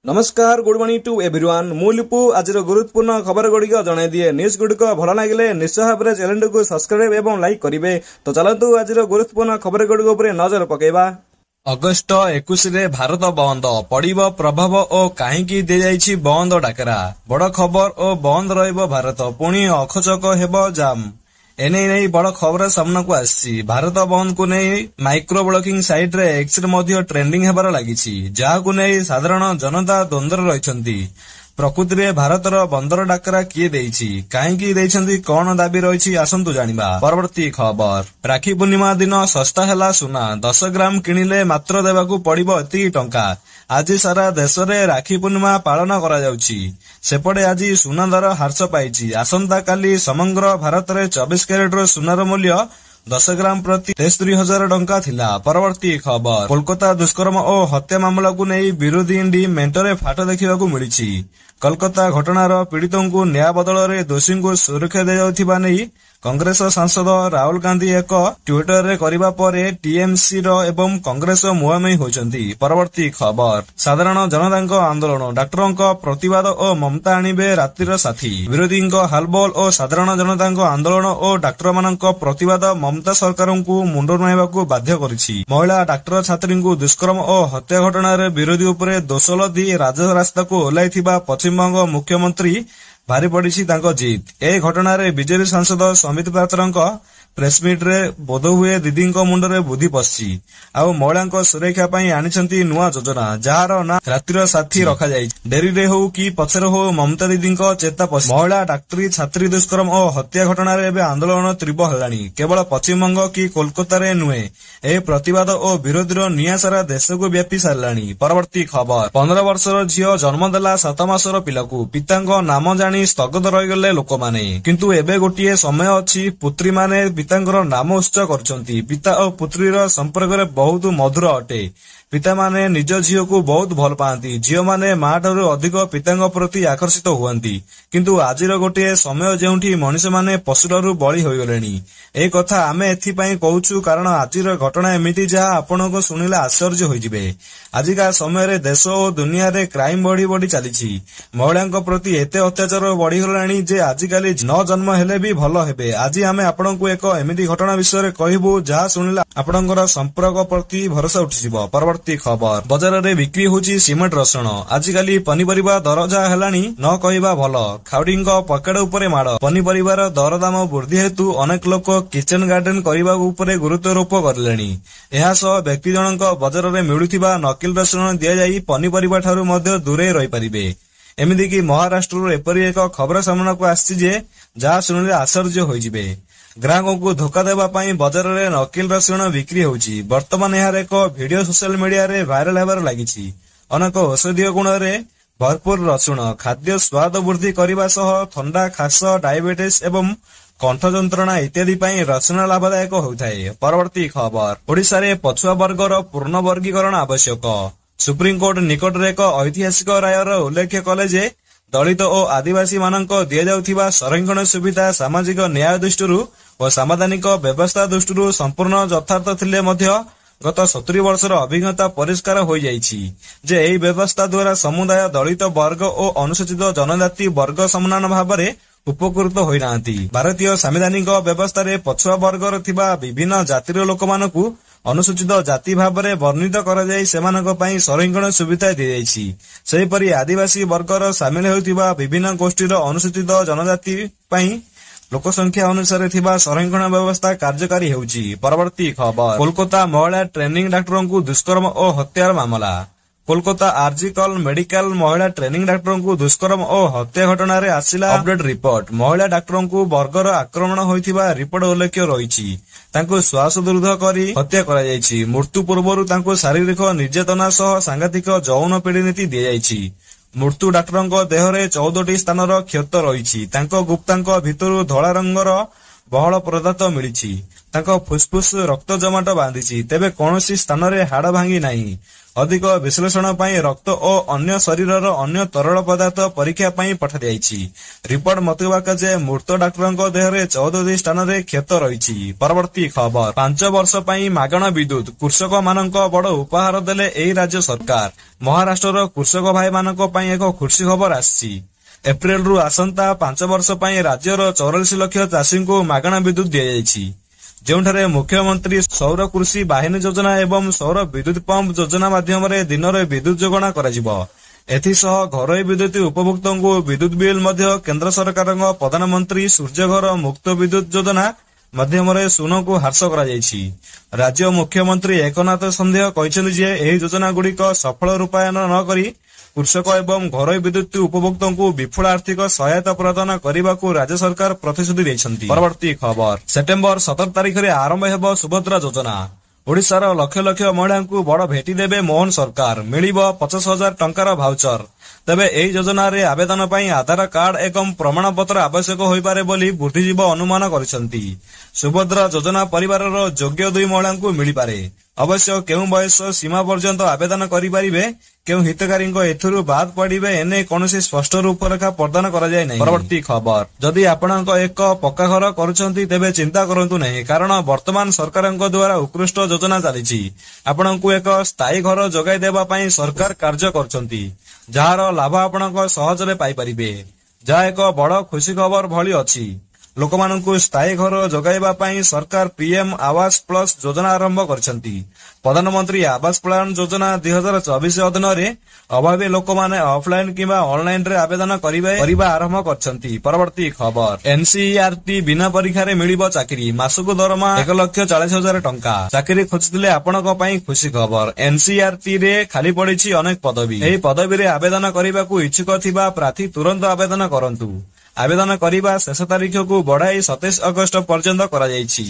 नमस्कार good morning to everyone मु लिपु आज गुरुत्वपूर्ण खबर गुड़िक जन दिए न्यूज गुड़िक भल लगे निश्चय भाव में चैनल को सब्सक्राइब एवं लाइक करेंगे। तो चलतु आज गुरुत्वपूर्ण खबर गुड़िक नजर पकेबा। अगस्ट 21 रे भारत बंद पड़िबो प्रभाव और कहीं दि बंद डाकरा बड़ खबर और बंद रहिबो भारत पुणी अखचक हेबो जाम एने नहीं बड़ खबर सामना को आसी। भारत बंद को नहीं माइक्रो ब्लॉगिंग साइट रे एक्स रे ट्रेंडिंग हेबार लागिछि जहा को नहीं साधारण जनता द्वंद्व रहिछंती। प्रकृति में भारतर बंदर डाकरा किए देइछि काहेकि देइछंती कौन दाबी रही आसंतु जानिबा। परवर्ती खबर राखी पूर्णिमा दिन सस्ता हैला सुना 10 ग्राम किनिले मात्र देबाकू पड़िबो एतिकी टंका। आज सारा देश में राखी पूर्णिमा पालन करा जाउछि सेपटे आज सुना दर ह्रास पाइछि। आसंता काली समग्र भारत में 24 कैरेट सुनार मूल्य 10 ग्राम प्रति 73,000 टंका थिला। परवर्ती खबर कोलकाता दुष्कर्म और हत्या मामला को नहीं विरोधी इंडी मेंटरे फाट देखा मिली। कोलकाता घटनार पीड़ितों को न्याय बदल में दोषी को सुरक्षा दिया नहीं कांग्रेस सांसद राहुल गांधी एक ट्विटर रे करिबा परे टीएमसी रो एवं कांग्रेस मुहांमुही होइछंती। परवर्ती खबर साधारण जनता आंदोलन डॉक्टरों प्रतिवाद और ममता आनिबे रातिर साथी विरोधी हालबोल और साधारण जनता आंदोलन और डाक्टर मानक प्रतिवाद ममता सरकार को मुंड नुआइबाकू बाध्य करिछि। महिला डाक्टर छात्री को दुष्कर्म और हत्या घटना विरोधी उपरे दोष लदी राजरास्ता को ओह्लाइथिबा पश्चिमबंग मुख्यमंत्री भारी पड़ी जीत। ए घटना बीजेपी सांसद समित पात्र प्रेसमिट रे बोध हुए दीदी मुंडरे बुद्धि पशि आउ महिला सुरक्षा आनी नुआ योजना जार ना रातिर साथी रखा डेरी रे हो कि पछरे हो ममता दीदी चेता पशि महिला डाक्तरी छात्री दुष्कर्म और हत्या घटना आंदोलन तीव्र हेलानी केवल पश्चिमबंग कि कोलकाता रे नुहे ए प्रतिवाद और विरोधी निया सारा देश को व्यापी सारानी। परवर्ती खबर 15 वर्षर झील जन्मदेला 7 मासर पिलाकू पिता नाम जानी स्थगित रहीगले लोक माने किंतु एबे गोटे समय अच्छी पुत्री माने पितांकर नाम उच्च करछंती। पिता और पुत्रीर संपर्क में बहुत मधुर अटे। पिता माने निज झील को बहुत भल पाती झील माने माँ ठारू अधिक पिता प्रति आकर्षित हुअंती किंतु आजिर गोटे समय जेउठी मनीष माने पशुठारू बळी होइगलेनी। ए कथा आमे एथिपाई कहूछु कारण आजिर घटना एमिति जहा आपनको सुनिले आश्चर्य होइजिबे। आजिका समय रे देश और दुनिया रे क्राइम बढ़ी बढ़ी चलीछि। महिलांक प्रति एते अत्याचार बढ़ी गलानी जे आजिकाली न जन्म हेले भी भल हेबे। आज आमे आपनको एक एमिति घटना विषय रे कहिबु जहा सुनिले आपनकर संपर्क प्रति भरोसा उठिजिबो। परवर्ती खबर बाजार रे बिक्री होची सिमेंट रसुण आजिकाली पनीपरिबा दर जा हेलानी न कहिबा भल खाउडींक पकेट उपरे माड़ पनीपरिबार दरदाम वृद्धि हेतु अनेक लोक किचन गार्डन करबा उपरे गुरुत्वारोप करलेनी। एहा सह व्यक्ति जनक बाजार रे मिलुथिबा नकली रसुण दिया जाई पनीपरिबा ठारू मध्ये दूरे रहि परिबे। एमिति कि महाराष्ट्र एपरी एक खबर सामना को आछि जे जहा सुनिले आश्चर्य होइजिबे। ग्राहकों को धोखा देवा पाई बाजार रे नकली रसुण बिक्री होउछि। वर्तमान यार एक वीडियो सोशल मीडिया रे वायरल हेबार लागिछि। अनेक औषधीय गुण रे भरपूर रसुण खाद्य स्वाद वृद्धि करबा सह थंडा खास डायबिटीज एवं कंठ जंत्रणा इत्यादि पाई रसुण लाभदायक होइथाय। परवर्ती खबर ओडिशा रे पछुआ वर्गर पूर्ण वर्गीकरण आवश्यक सुप्रीम कोर्ट निकट रे एक ऐतिहासिक रायर उल्लेख कले जे दलित और आदिवासी मानक दिया जाउथिबा संरक्षण सुविधा सामाजिक न्याय दृष्टि और सामाजिक व्यवस्था दृष्टि संपूर्ण यथार्थ थिले मध्य गत 70 वर्षर अभिज्ञता परिष्कार हो जाइछि जे एही व्यवस्था द्वारा समुदाय दलित वर्ग और अनुसूचित जनजाति वर्ग समान भाव में उपकृत होइनांती। भारतीय संवैधानिक व्यवस्था रे पछुआ वर्गर थिबा विभिन्न जातिर लोक मानकू अनुसूचित जाति भाव में वर्णित करा जाई सेमानक पई संरक्षण सुविधा दि जाइछि। सेहिपरि आदिवासी वर्गर सामिल होइतिबा विभिन्न गोष्ठीर अनुसूचित जनजाति पई लोक संख्या अनुसार थिबा संरक्षण व्यवस्था कार्यकारी हेउछि। परवर्ती खबर कोलकाता महिला ट्रेनिंग डॉक्टरों को दुष्कर्म और हत्या मामला कोलकाता आरजीकल मेडिकल महिला ट्रेनिंग डॉक्टरों को दुष्कर्म और हत्या घटना रे आसिला अपडेट रिपोर्ट। महिला डॉक्टरों को बर्गर आक्रमण होइथिबा रिपोर्ट उल्लेख रहिछि। तांको श्वासरुद्ध करी हत्या करा जाइछि। मृत्यु पूर्वरु तांको शारीरिक निर्यातना सह सांघातिक यौन पीड़िनीति दिया जाइछि। मृत्यु डॉक्टरों देह रे 14टी स्थान क्षत रही गुप्तांक भितर धला रंगर बहल पदार्थ मिली फुसफुस रक्त जमाट बांधि तेबे कौन स्थान रे हाड़ भांगी नहीं। ଅଧିକ ବିଶ୍ଳେଷଣ ପାଇଁ ରକ୍ତ ଓ ଅନ୍ୟ ଶରୀରର ଅନ୍ୟ ତରଳ ପଦାର୍ଥ ପରୀକ୍ଷା ପାଇଁ ପଠାଯାଇଛି। ରିପୋର୍ଟ ମୁତାବକ ଯେ ମୃତ ଡାକ୍ତରଙ୍କ ଦେହରେ 14ଟି ସ୍ଥାନରେ କ୍ଷତ ରହିଛି। ପରବର୍ତ୍ତୀ ଖବର, 5 ବର୍ଷ ପାଇଁ ମାଗଣା ବିଦ୍ୟୁତ କୃଷକମାନଙ୍କ ବଡ଼ ଉପହାର ଦେଲେ ଏହି ରାଜ୍ୟ ସରକାର। ମହାରାଷ୍ଟ୍ରର କୃଷକ ଭାଇମାନଙ୍କ ପାଇଁ ଏକ ଖୁସି ଖବର ଆସିଛି। ଏପ୍ରିଲରୁ ଆସନ୍ତା 5 ବର୍ଷ ପାଇଁ ରାଜ୍ୟର 44 ଲକ୍ଷ ଚାଷୀଙ୍କୁ ମାଗଣା ବିଦ୍ୟୁତ ଦିଆଯାଇଛି, ଯେଉଁଠାରେ ମୁଖ୍ୟମନ୍ତ୍ରୀ ସୌର କୃଷି ବାହିନୀ ଯୋଜନା ଏବଂ ସୌର ବିଦ୍ୟୁତ ପମ୍ପ ଯୋଜନା ମାଧ୍ୟମରେ ଦିନରେ ବିଦ୍ୟୁତ ଯୋଗାଣ କରାଯିବ। ଏଥିସହ ଘରୋଇ ବିଦ୍ୟୁତ ଉପଭୋକ୍ତାଙ୍କୁ ବିଦ୍ୟୁତ ବିଲ୍ ମଧ୍ୟ କେନ୍ଦ୍ର ସରକାରଙ୍କ ପ୍ରଧାନମନ୍ତ୍ରୀ ସୂର୍ଯ୍ୟଘର ମୁକ୍ତ ବିଦ୍ୟୁତ ଯୋଜନା ମାଧ୍ୟମରେ ଶୂନକୁ ହ୍ରାସ କରାଯାଇଛି। ରାଜ୍ୟ ମୁଖ୍ୟମନ୍ତ୍ରୀ ଏକନାଥ ସନ୍ଦେହ କହିଛନ୍ତି ଯେ ଏହି ଯୋଜନାଗୁଡ଼ିକ ସଫଳ ରୂପାୟନ ନ କରି କୃଷକ ଏବଂ ଘରୋଇ ବିଦ୍ୟୁତ ଉପଭୋକ୍ତାଙ୍କୁ ବିପୁଳ ଆର୍ଥିକ ସହାୟତା ପ୍ରଦାନ କରିବାକୁ ରାଜ୍ୟ ସରକାର ପ୍ରତିଶ୍ରୁତି ଦେଇଛନ୍ତି। ପରବର୍ତ୍ତୀ ଖବର, ସେପ୍ଟେମ୍ବର 17 ତାରିଖରେ ଆରମ୍ଭ ହେବ ସୁଭଦ୍ରା ଯୋଜନା। ଓଡ଼ିଶାର ଲକ୍ଷ ଲକ୍ଷ ମହିଳାଙ୍କୁ ବଡ଼ ଭେଟି ଦେବେ ମୋହନ ସରକାର। ମିଳିବ 50,000 ଟଙ୍କାର ଭାଉଚର। ତେବେ ଏହି ଯୋଜନାରେ ଆବେଦନ ପାଇଁ ଆଧାର କାର୍ଡ ଏବଂ ପ୍ରମାଣପତ୍ର ଆବଶ୍ୟକ ହୋଇପାରେ ବୋଲି ବୁଦ୍ଧିଜୀବୀ ଅନୁମାନ କରିଛନ୍ତି। ସୁଭଦ୍ରା ଯୋଜନା ପରିବାରର ଯୋଗ୍ୟ 2 ମହିଳାଙ୍କୁ ମିଳିପାରେ। ଅବଶ୍ୟ କେଉଁ ବୟସ ସୀମା ପର୍ଯ୍ୟନ୍ତ ଆବେଦନ କରିପାରିବେ, କେଉଁ ହିତକାରୀଙ୍କ ଏଥିରୁ ବାଦ୍ ପଡ଼ିବେ, ଏନେଇ କୌଣସି ସ୍ପଷ୍ଟ ରୂପରେଖା ପ୍ରଦାନ କରାଯାଇ ନାହିଁ। ପରବର୍ତ୍ତୀ ଖବର, ଯଦି ଆପଣଙ୍କ ଏକ ପକ୍କା ଘର କରୁଛନ୍ତି ତେବେ ଚିନ୍ତା କରନ୍ତୁ ନାହିଁ, କାରଣ ବର୍ତ୍ତମାନ ସରକାରଙ୍କ ଦ୍ୱାରା ଉତ୍କୃଷ୍ଟ ଯୋଜନା ଚାଲିଛି। ଆପଣଙ୍କୁ ଏକ ସ୍ଥାୟୀ ଘର ଯୋଗାଇ ଦେବା ପାଇଁ ସରକାର କାର୍ଯ୍ୟ କରୁଛନ୍ତି, ଯାହାର ଲାଭ ଆପଣଙ୍କ ସହଜରେ ପାଇପାରିବେ, ଯାହା ଏକ ବଡ଼ ଖୁସି ଖବର ଭଳି ଅଛି। ଲୋକମାନଙ୍କୁ ସ୍ଥାୟୀ ଘର ଯୋଗାଇବା ପାଇଁ ସରକାର ପିଏମ୍ ଆବାସ ପ୍ଲସ୍ ଯୋଜନା ଆରମ୍ଭ କରିଛନ୍ତି। ପ୍ରଧାନମନ୍ତ୍ରୀ ଆବାସ ପ୍ଲାନ ଯୋଜନା 2024 ଅଧୀନରେ ଅଭାବୀ ଲୋକମାନେ ଅଫଲାଇନ କିମ୍ବା ଅନଲାଇନରେ ଆବେଦନ କରିବା ଆରମ୍ଭ କରିଛନ୍ତି। ପରବର୍ତ୍ତୀ ଖବର, ଏନସିଇଆରଟି ବିନା ପରୀକ୍ଷାରେ ମିଳିବ ଚାକିରି। ମାସକୁ ଦରମା 1,40,000 ଟଙ୍କା। ଚାକିରି ଖୋଜୁଥିଲେ ଆପଣଙ୍କ ପାଇଁ ଖୁସି ଖବର। ଏନସିଇଆରଟି ରେ ଖାଲି ପଡ଼ିଛି ଅନେକ ପଦବୀ। ଏହି ପଦବୀରେ ଆବେଦନ କରିବାକୁ ଇଚ୍ଛୁକ ଥିବା ପ୍ରାର୍ଥୀ ତୁରନ୍ତ ଆବେଦନ କରନ୍ତୁ। ଆବେଦନ କରିବା ଶେଷ ତାରିଖକୁ ବଢାଇ 27 ଅଗଷ୍ଟ ପର୍ଯ୍ୟନ୍ତ କରାଯାଇଛି।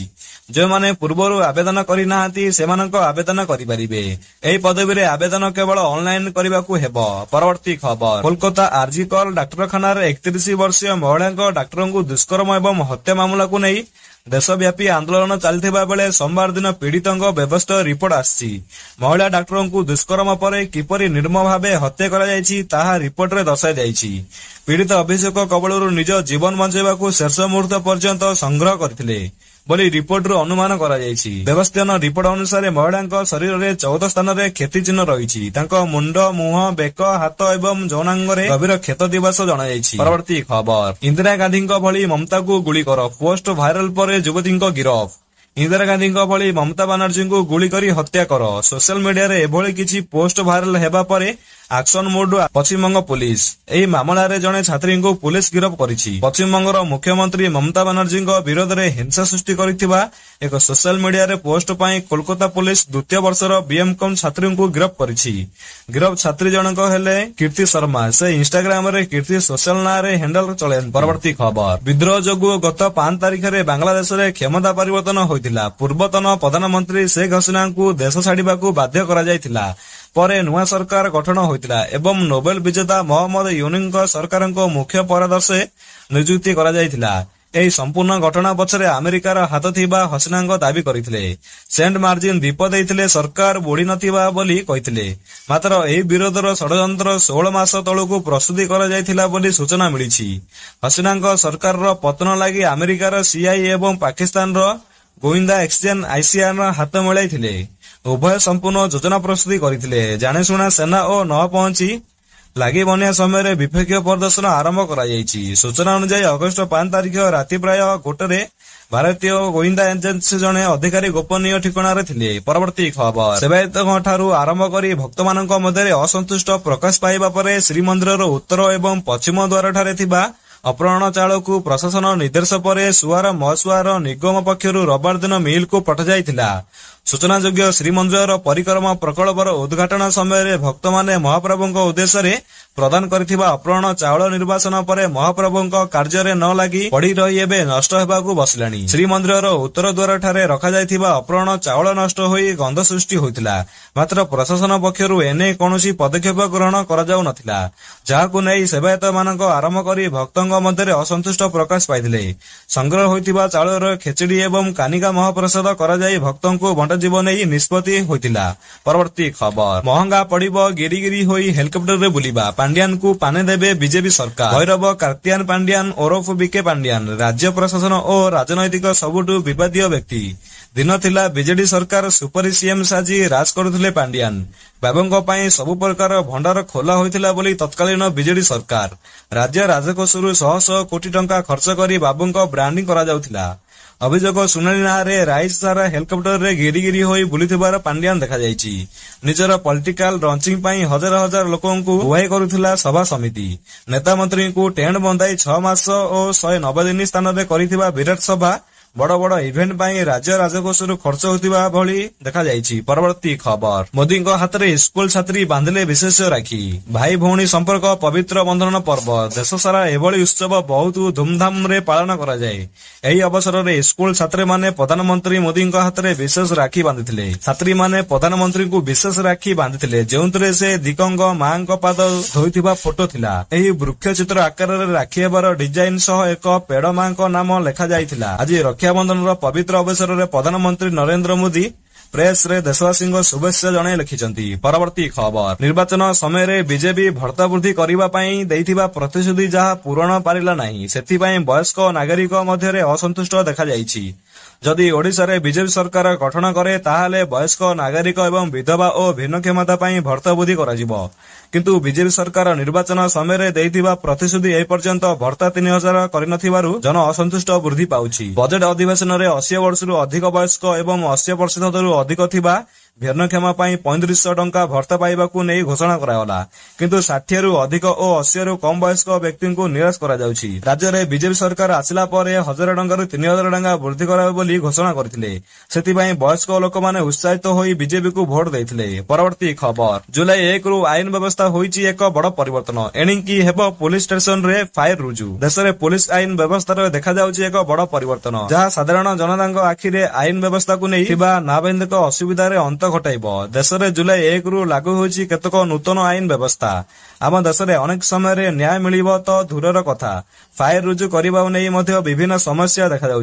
ଯେଉଁମାନେ ପୂର୍ବରୁ ଆବେଦନ କରିନାହାନ୍ତି ସେମାନଙ୍କ ଆବେଦନ କରିପାରିବେ। ଏହି ପଦବୀରେ ଆବେଦନ କେବଳ ଅନଲାଇନ କରିବାକୁ ହେବ। ପରବର୍ତ୍ତୀ ଖବର, କୋଲକାତା ଆରଜିକର ଡାକ୍ତରଖାନାରେ 31 ବର୍ଷୀୟ ମହିଳାଙ୍କ ଡାକ୍ତରଙ୍କୁ ଦୁଷ୍କର୍ମ ଏବଂ ହତ୍ୟା ମାମଲାକୁ ନେଇ ଦେଶବ୍ୟାପୀ ଆନ୍ଦୋଳନ ଚାଲିଥିବା ବେଳେ ସୋମବାର ଦିନ ପୀଡ଼ିତଙ୍କ ବ୍ୟବସ୍ଥିତ ରିପୋର୍ଟ ଆସିଛି। ମହିଳା ଡାକ୍ତରଙ୍କୁ ଦୁଷ୍କର୍ମ ପରେ କିପରି ନିର୍ମମ ଭାବେ ହତ୍ୟା କରାଯାଇଛି ତାହା ରିପୋର୍ଟରେ ଦର୍ଶାଯାଇଛି। ପୀଡ଼ିତ ଅଭିଯୋଗ କବଳରୁ ନିଜ ଜୀବନ ବଞ୍ଚାଇବାକୁ ଶେଷ ମୁହୂର୍ତ୍ତ ପର୍ଯ୍ୟନ୍ତ ସଂଗ୍ରହ କରିଥିଲେ ବୋଲି ରିପୋର୍ଟରୁ ଅନୁମାନ କରାଯାଇଛି। ବ୍ୟବସ୍ଥିତ ରିପୋର୍ଟ ଅନୁସାରେ ମହିଳାଙ୍କ ଶରୀରରେ 14 ସ୍ଥାନରେ କ୍ଷତି ଚିହ୍ନ ରହିଛି। ତାଙ୍କ ମୁଣ୍ଡ, ମୁହଁ, ବେକ, ହାତ ଏବଂ ଯୌନାଙ୍ଗରେ ଗଭୀର କ୍ଷତ ଥିବା ଜଣାଯାଇଛି। ପରବର୍ତ୍ତୀ ଖବର, ଇନ୍ଦିରା ଗାନ୍ଧୀଙ୍କ ଭଳି ମମତାକୁ ଗୁଳି କର। ପୋଷ୍ଟ ଭାଇରାଲ ପରେ ଯୁବତୀଙ୍କ ଗିରଫ। ଇନ୍ଦିରା ଗାନ୍ଧୀଙ୍କ ଭଳି ମମତା ବାନାର୍ଜୀଙ୍କୁ ଗୁଳି କରି ହତ୍ୟା କର। ସୋସିଆଲ ମିଡିଆରେ ଏଭଳି କିଛି ପୋଷ୍ଟ ଭାଇରାଲ ହେବା ପରେ ଆକ୍ସନ ମୋଡ ପଶ୍ଚିମବଙ୍ଗ ପୁଲିସ। ଏହି ମାମଲାରେ ଜଣେ ଛାତ୍ରୀଙ୍କୁ ପୁଲିସ ଗିରଫ କରିଛି। ପଶ୍ଚିମବଙ୍ଗର ମୁଖ୍ୟମନ୍ତ୍ରୀ ମମତା ବାନାର୍ଜୀଙ୍କ ବିରୋଧରେ ହିଂସା ସୃଷ୍ଟି କରିଥିବା ଏକ ସୋସିଆଲ ମିଡିଆରେ ପୋଷ୍ଟ ପାଇଁ କୋଲକାତା ପୁଲିସ 2ୟ ବର୍ଷର ବିଏମକମ୍ ଛାତ୍ରୀଙ୍କୁ ଗିରଫ କରିଛି। ଗିରଫ ଛାତ୍ରୀ ଜଣକ ହେଲେ କୀର୍ତ୍ତି ଶର୍ମା। ସେ ଇନଷ୍ଟାଗ୍ରାମରେ କୀର୍ତ୍ତି ସୋସିଆଲ ନାଁରେ ହ୍ୟାଣ୍ଡେଲ ଚଳାନ୍ତି। ପରବର୍ତ୍ତୀ ଖବର, ବିଦ୍ରୋହ ଯୋଗୁଁ ଗତ 5 ତାରିଖରେ ବାଂଲାଦେଶରେ କ୍ଷମତା ପରିବର୍ତ୍ତନ ହୋଇଥିଲା। ପୂର୍ବତନ ପ୍ରଧାନମନ୍ତ୍ରୀ ଶେଖ୍ ହସିନାଙ୍କୁ ଦେଶ ଛାଡ଼ିବାକୁ ବାଧ୍ୟ କରାଯାଇଥିଲା। ପରେ ନୂଆ ସରକାର ଗଠନ ହୋଇଥିଲା ଏବଂ ନୋବେଲ ବିଜେତା ମହମ୍ମଦ ୟୁନିଙ୍କ ସରକାରଙ୍କ ମୁଖ୍ୟ ପରାମର୍ଶେ ନିଯୁକ୍ତି କରାଯାଇଥିଲା। ଏହି ସମ୍ପୂର୍ଣ୍ଣ ଘଟଣା ପଛରେ ଆମେରିକାର ହାତ ଥିବା ହସିନାଙ୍କ ଦାବି କରିଥିଲେ। ସେଣ୍ଟ ମାର୍ଜିନ ଦ୍ୱୀପ ଦେଇଥିଲେ ସରକାର ବୁଡ଼ି ନଥିବା ବୋଲି କହିଥିଲେ। ମାତ୍ର ଏହି ବିରୋଧର ଷଡ଼ଯନ୍ତ୍ର 16 ମାସ ତଳକୁ ପ୍ରସ୍ତୁତି କରାଯାଇଥିଲା ବୋଲି ସୂଚନା ମିଳିଛି। ହସିନାଙ୍କ ସରକାରର ପତନ ଲାଗି ଆମେରିକାର ସିଆଇଏ ଏବଂ ପାକିସ୍ତାନର ଗୋଇନ୍ଦା ଏକ୍ସଚେଞ୍ଜ ଆଇସିଆର ହାତ ମିଳାଇଥିଲେ। ଉଭୟ ସମ୍ପୂର୍ଣ୍ଣ ଯୋଜନା ପ୍ରସ୍ତୁତି କରିଥିଲେ। ଜାଣେଶୁଣା ସେନା ଓ ନ ପହଞ୍ଚି ଲାଗି ବନ୍ୟା ସମୟରେ ବିପକ୍ଷ ପ୍ରଦର୍ଶନ ଆରମ୍ଭ କରାଯାଇଛି। ସୂଚନା ଅନୁଯାୟୀ ଅଗଷ୍ଟ 5 ତାରିଖ ରାତି ପ୍ରାୟ 1ରେ ଭାରତୀୟ ଗୋଇନ୍ଦା ଏଜେନ୍ସି ଜଣେ ଅଧିକାରୀ ଗୋପନୀୟ ଠିକଣାରେ ଥିଲେ। ପରବର୍ତ୍ତୀ ଖବର, ସେବାୟତଙ୍କ ଠାରୁ ଆରମ୍ଭ କରି ଭକ୍ତମାନଙ୍କ ମଧ୍ୟରେ ଅସନ୍ତୁଷ୍ଟ ପ୍ରକାଶ ପାଇବା ପରେ ଶ୍ରୀମନ୍ଦିରର ଉତ୍ତର ଏବଂ ପଶ୍ଚିମ ଦ୍ୱାରଠାରେ ଥିବା ଅପହରଣ ଚାଳକୁ ପ୍ରଶାସନ ନିର୍ଦ୍ଦେଶ ପରେ ସୁଆର ମହାସୁଆର ନିଗମ ପକ୍ଷରୁ ରବିବାର ଦିନ ମିଲକୁ ପଠାଯାଇଥିଲା। ସୂଚନାଯୋଗ୍ୟ, ଶ୍ରୀମନ୍ଦିରର ପରିକ୍ରମା ପ୍ରକଳ୍ପର ଉଦ୍ଘାଟନ ସମୟରେ ଭକ୍ତମାନେ ମହାପ୍ରଭୁଙ୍କ ଉଦ୍ଦେଶ୍ୟରେ ପ୍ରଦାନ କରିଥିବା ଅପହରଣ ଚାଉଳ ନିର୍ବାସନ ପରେ ମହାପ୍ରଭୁଙ୍କ କାର୍ଯ୍ୟରେ ନ ଲାଗି ପଡ଼ି ରହି ଏବେ ନଷ୍ଟ ହେବାକୁ ବସିଲାଣି। ଶ୍ରୀମନ୍ଦିରର ଉତ୍ତର ଦ୍ୱାରଠାରେ ରଖାଯାଇଥିବା ଅପହରଣ ଚାଉଳ ନଷ୍ଟ ହୋଇ ଗନ୍ଧ ସୃଷ୍ଟି ହୋଇଥିଲା। ମାତ୍ର ପ୍ରଶାସନ ପକ୍ଷରୁ ଏନେଇ କୌଣସି ପଦକ୍ଷେପ ଗ୍ରହଣ କରାଯାଉନଥିଲା, ଯାହାକୁ ନେଇ ସେବାୟତମାନଙ୍କ ଆରମ୍ଭ କରି ଭକ୍ତଙ୍କ ମଧ୍ୟରେ ଅସନ୍ତୁଷ୍ଟ ପ୍ରକାଶ ପାଇଥିଲେ। ସଂଗ୍ରହ ହୋଇଥିବା ଚାଉଳର ଖେଚୁଡି ଏବଂ କାନିକା ମହାପ୍ରସାଦ କରାଯାଇ ଭକ୍ତଙ୍କୁ ବଣ୍ଟା କରାଯିବ ନେଇ ନିଷ୍ପତ୍ତି ହୋଇଥିଲା। ପରବର୍ତ୍ତୀ ଖବର, ମହଙ୍ଗା ପଡ଼ିବ ଗିରିଗିରି ହୋଇ ହେଲିକପ୍ଟରରେ ବୁଲିବା, ପାଣ୍ଡିଆନଙ୍କୁ ପାନେ ଦେବେ ବିଜେପି ସରକାର। ଭୈରବ କାର୍ତ୍ତିଆନ ପାଣ୍ଡିଆନ ଓରଫ ବିକେ ପାଣ୍ଡିଆନ ରାଜ୍ୟ ପ୍ରଶାସନ ଓ ରାଜନୈତିକ ସବୁଠୁ ବିବାଦୀୟ ବ୍ୟକ୍ତି। ଦିନ ଥିଲା ବିଜେଡି ସରକାର ସୁପର ସିଏମ ସାଜି ରାଜ କରୁଥିଲେ ପାଣ୍ଡିଆନ। ବାବୁଙ୍କ ପାଇଁ ସବୁ ପ୍ରକାର ଭଣ୍ଡାର ଖୋଲା ହୋଇଥିଲା ବୋଲି ତତ୍କାଳୀନ ବିଜେଡି ସରକାର। ରାଜ୍ୟ ରାଜକୋଷରୁ ଶହ ଶହ କୋଟି ଟଙ୍କା ଖର୍ଚ୍ଚ କରି ବାବୁଙ୍କ ବ୍ରାଣ୍ଡିଂ କରାଯାଉଥିଲା। ଅଭିଯୋଗ ଶୁଣାଣି ନାଁରେ ରାଇଜ ସାରା ହେଲିକପ୍ଟରରେ ଗିରିଗିରି ହୋଇ ବୁଲିଥିବାର ପାଣ୍ଡିଆନ ଦେଖାଯାଇଛି। ନିଜର ପଲିଟିକାଲ ରଞ୍ଚିଂ ପାଇଁ ହଜାର ହଜାର ଲୋକଙ୍କୁ ବୁହାଇ କରୁଥିଲା ସଭା ସମିତି। ନେତା ମନ୍ତ୍ରୀଙ୍କୁ ଟେଣ୍ଟ ବନ୍ଧାଇ 6 ମାସ ଓ 190 ଦିନ ସ୍ଥାନରେ କରିଥିବା ବିରାଟ ସଭା ବଡ ବଡ ଇଭେଣ୍ଟ ପାଇଁ ରାଜ୍ୟ ରାଜକୋଷରୁ ଖର୍ଚ୍ଚ ହେଉଥିବା ଭଳି ଦେଖାଯାଇଛି। ପରବର୍ତ୍ତୀ ଖବର, ମୋଦିଙ୍କ ହାତରେ ସ୍କୁଲ ଛାତ୍ରୀ ବାନ୍ଧିଲେ ବିଶେଷ ରାକ୍ଷୀ। ଭାଇ ଭଉଣୀ ସମ୍ପର୍କ ପବିତ୍ର ବନ୍ଧନ ପର୍ବ। ଦେଶ ସାରା ଏଭଳି ଉତ୍ସବ ବହୁତ ଧୁମଧାମରେ ପାଳନ କରାଯାଏ। ଏହି ଅବସରରେ ସ୍କୁଲ ଛାତ୍ରୀମାନେ ପ୍ରଧାନମନ୍ତ୍ରୀ ମୋଦିଙ୍କ ହାତରେ ବିଶେଷ ରାକ୍ଷୀ ବାନ୍ଧିଥିଲେ। ଛାତ୍ରୀମାନେ ପ୍ରଧାନମନ୍ତ୍ରୀଙ୍କୁ ବିଶେଷ ରାକ୍ଷୀ ବାନ୍ଧିଥିଲେ, ଯେଉଁଥିରେ ସେ ଦିଗଙ୍ଗ ମାଙ୍କ ପାଦ ଧୋଇଥିବା ଫଟୋ ଥିଲା। ଏହି ବୃକ୍ଷ ଚିତ୍ର ଆକାରରେ ରାକ୍ଷୀ ହେବାର ଡିଜାଇନ ସହ ଏକ ପେଡ ମାଙ୍କ ନାମ ଲେଖାଯାଇଥିଲା। ଆଜି ରକ୍ଷାବନ୍ଧନର ପବିତ୍ର ଅବସରରେ ପ୍ରଧାନମନ୍ତ୍ରୀ ନରେନ୍ଦ୍ର ମୋଦି ପ୍ରେସରେ ଦେଶବାସୀଙ୍କ ଶୁଭେଚ୍ଛା ଜଣାଇ ଲେଖିଛନ୍ତି। ପରବର୍ତ୍ତୀ ଖବର, ନିର୍ବାଚନ ସମୟରେ ବିଜେପି ଭତ୍ତା ବୃଦ୍ଧି କରିବା ପାଇଁ ଦେଇଥିବା ପ୍ରତିଶ୍ରୁତି ଯାହା ପୂରଣ ପାରିଲା ନାହିଁ, ସେଥିପାଇଁ ବୟସ୍କ ନାଗରିକ ମଧ୍ୟରେ ଅସନ୍ତୁଷ୍ଟ ଦେଖାଯାଇଛି। ଯଦି ଓଡ଼ିଶାରେ ବିଜେପି ସରକାର ଗଠନ କରେ ତାହେଲେ ବୟସ୍କ ନାଗରିକ ଏବଂ ବିଧବା ଓ ଭିନ୍ନକ୍ଷମତା ପାଇଁ ଭତ୍ତା ବୃଦ୍ଧି କରାଯିବ। କିନ୍ତୁ ବିଜେପି ସରକାର ନିର୍ବାଚନ ସମୟରେ ଦେଇଥିବା ପ୍ରତିଶ୍ରୁତି ଏପର୍ଯ୍ୟନ୍ତ ଭତ୍ତା 3000 କରିନଥିବାରୁ ଜନ ଅସନ୍ତୁଷ୍ଟ ବୃଦ୍ଧି ପାଉଛି। ବଜେଟ୍ ଅଧିବେଶନରେ 80 ବର୍ଷରୁ ଅଧିକ ବୟସ୍କ ଏବଂ 80% ଅଧିକ ଥିବା ଭିନ୍ନକ୍ଷମ ପାଇଁ 3500 ଟଙ୍କା ଭତ୍ତା ପାଇବାକୁ ନେଇ ଘୋଷଣା କରାଗଲା। କିନ୍ତୁ 60ରୁ ଅଧିକ ଓ 80ରୁ କମ ବୟସ୍କ ବ୍ୟକ୍ତିଙ୍କୁ ନିରାଶ କରାଯାଉଛି। ରାଜ୍ୟରେ ବିଜେପି ସରକାର ଆସିଲା ପରେ 1000 ଟଙ୍କାରୁ 3000 ଟଙ୍କା ବୃଦ୍ଧି କରାଯିବ ବୋଲି ଘୋଷଣା କରିଥିଲେ। ସେଥିପାଇଁ ବୟସ୍କ ଲୋକମାନେ ଉତ୍ସାହିତ ହୋଇ ବିଜେପିକୁ ଭୋଟ ଦେଇଥିଲେ। ପରବର୍ତ୍ତୀ ଖବର, ଜୁଲାଇ 1ରୁ ଆଇନ ବ୍ୟବସ୍ଥା ହୋଇଛି ଏକ ବଡ ପରିବର୍ତ୍ତନ। ଏଣିକି ହେବ ପୁଲିସ ଷ୍ଟେସନରେ ଫାୟାର ରୁଜୁ। ଦେଶରେ ପୁଲିସ ଆଇନ ବ୍ୟବସ୍ଥାରେ ଦେଖାଯାଉଛି ଏକ ବଡ ପରିବର୍ତ୍ତନ, ଯାହା ସାଧାରଣ ଜନତାଙ୍କ ଆଖିରେ ଆଇନ ବ୍ୟବସ୍ଥାକୁ ନେଇ ଥିବା ନାବାଳିକ ଅସୁବିଧାରେ ଅନ୍ତ ଘଟାଇବ। ଦେଶରେ ଜୁଲାଇ 1ରୁ ଲାଗୁ ହୋଇଛି କେତେକ ନୂତନ ଆଇନ ବ୍ୟବସ୍ଥା। ଆମ ଦେଶରେ ଅନେକ ସମୟରେ ନ୍ୟାୟ ମିଳିବ ତ ଦୂରର କଥା, ଫାୟାର ରୁଜୁ କରିବା ନେଇ ମଧ୍ୟ ବିଭିନ୍ନ ସମସ୍ୟା ଦେଖାଯାଉଛି।